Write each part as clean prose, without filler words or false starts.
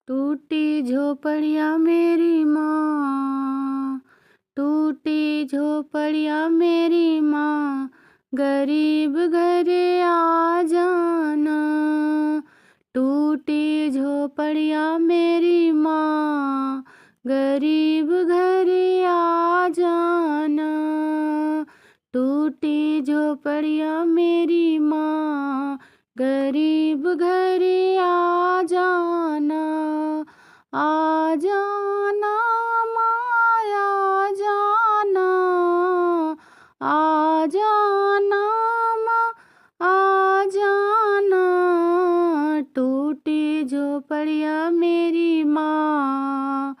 टूटी झोपड़ियाँ मेरी माँ, टूटी झोपड़ियाँ मेरी माँ, गरीब घरे आ जाना। टूटी झोपड़ियाँ मेरी माँ, गरीब घरे आ जाना। टूटी झोपड़ियाँ मेरी माँ, गरीब घरे आ जाना। आ जाना माँ, आ जाना, आ जाना माँ, आ जाना। टूटी झोपड़ियाँ मेरी माँ,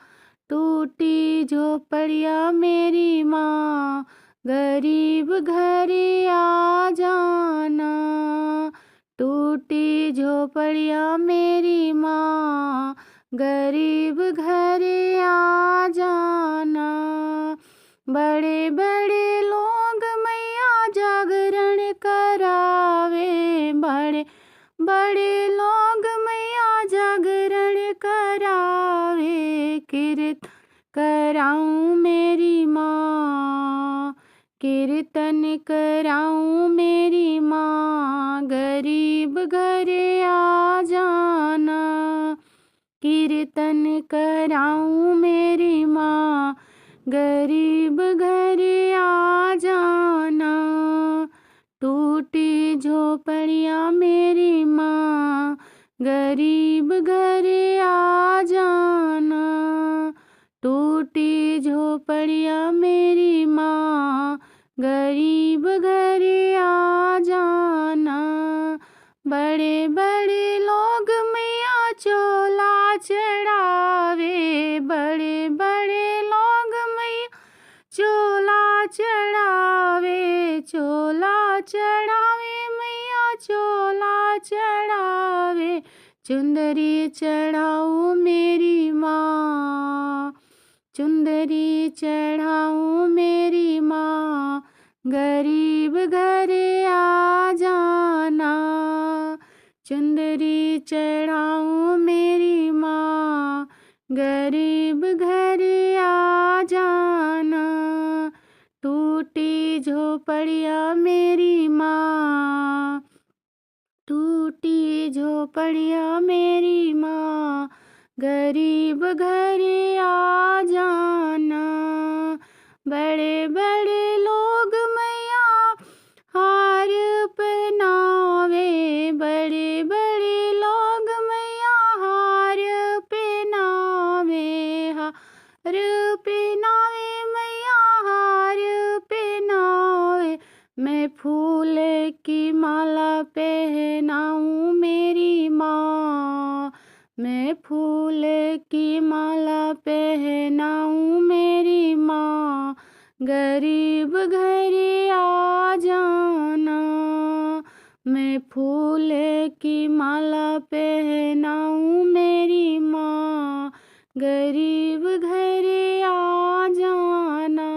टूटी झोपड़ियाँ मेरी माँ, गरीब घरे आ जाना। टूटी झोपड़ियाँ मेरी माँ, गरीब घरे आ जाना। बड़े बड़े लोग मैया जागरण करावे, बड़े बड़े लोग मैया जागरण करावे। कीर्तन कराऊं मेरी माँ, कीर्तन कराऊं मेरी माँ, गरीब घरे आ जाना। कीर्तन कराऊं मेरी माँ, गरीब घरे आ जाना। टूटी झोपड़ियाँ मेरी माँ, गरीब घरे आ जाना। टूटी झोपड़ियाँ मेरी माँ, गरीब घरे आ जाना। बड़े बड़े लोग मैया चोला चढ़ावे, बड़े बड़े लोग मैया चोला चढ़ावे, चोला चढ़ावे मैया चोला चढ़ावे। चुंदरी चढ़ाऊं मेरी माँ, चुंदरी चढ़ाऊं मेरी माँ, गरीब घरे आ जाना। चुंदरी चढ़ाऊं मेरी माँ, गरीब घरे आ जाना। टूटी झोपड़ियाँ मेरी माँ, टूटी झोपड़ियाँ मेरी माँ, गरीब घरे आ जाना। बड़े बड़े लोग मैया हार पहनावे, बड़े बड़े लोग मैया हार पहनावे, हार पहनावे मैया हार पहनावे। मैं फूल की माला पहनाऊं मेरी माँ, मैं फूल की माला पहनाऊं मेरी माँ, गरीब घरे आ जाना। मैं फूल की माला पहनाऊं मेरी माँ, गरीब घरे आ जाना।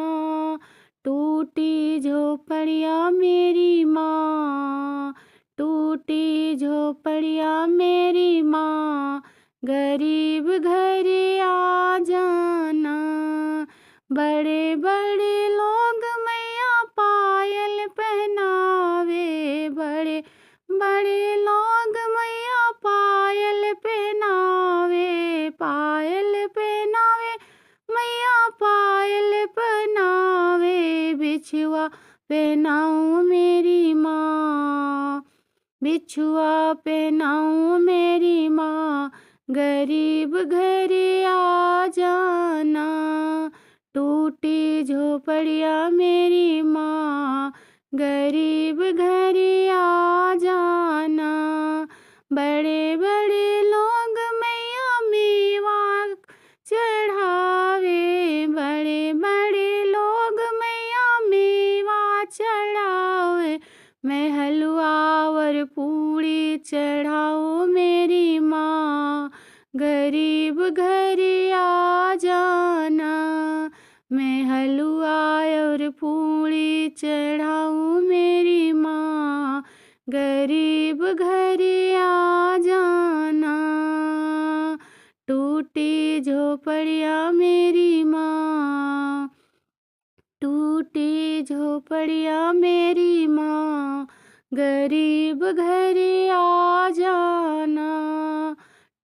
टूटी झोपड़ियाँ मेरी माँ, टूटी झोपड़ियाँ मेरी माँ, गरीब घरे आ जाना। बड़े बड़े लोग मैया पायल पहनावे, बड़े बड़े लोग मैया पायल पहनावे, पायल पहनावे मैया पायल पहनावे। बिछुआ पहनाऊं मेरी माँ, बिछुआ पहनाऊं मेरी माँ, गरीब घरे आ जाना। टूटी झोपड़ियाँ मेरी माँ, गरीब घरे आ जाना। बड़े बड़े लोग मैया मेवा चढ़ावे, बड़े बड़े लोग मैया मेवा चढ़ावे। मैं हलवा और पूड़ी चढ़ाऊं मेरी माँ, गरीब घरे आ जाना। मैं हलवा और पूड़ी चढ़ाऊं मेरी माँ, गरीब घरे आ जाना। टू झोपड़िया मेरी माँ, टूटी झोपड़िया मेरी माँ, गरीब घरे आ जाना।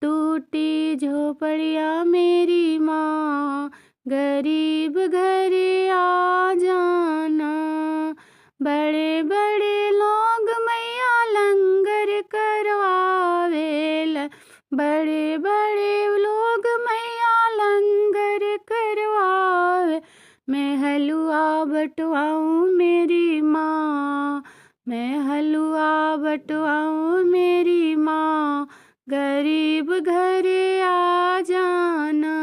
टूटी झोपड़िया मेरी माँ, गरीब घरे आ जाना। बड़े बड़े लोग मैया लंगर करवावेला, बड़े बड़े लोग मैया लंगर करवावे। मैं हलवा बटवाऊँ मेरी माँ, मैं हलवा बटवाऊँ मेरी माँ, गरीब घरे आ जाना।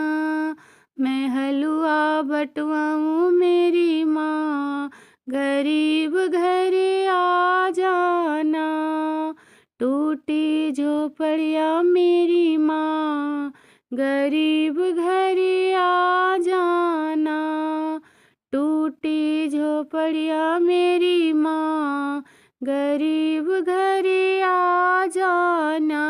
मैं हलवा बटवाऊँ मेरी माँ, गरीब घरे आ जाना। टूटी झोपड़िया मेरी माँ, गरीब घरे आ जाना। टूटी झोपड़िया मेरी माँ, गरीब घरे आ जाना।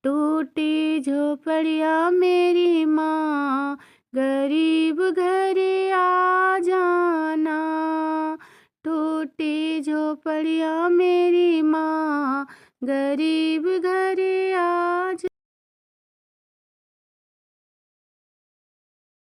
टूटी झोपड़िया मेरी माँ, गरीब घरे आ जाना। टूटी झोपड़िया मेरी माँ, गरीब घरे आ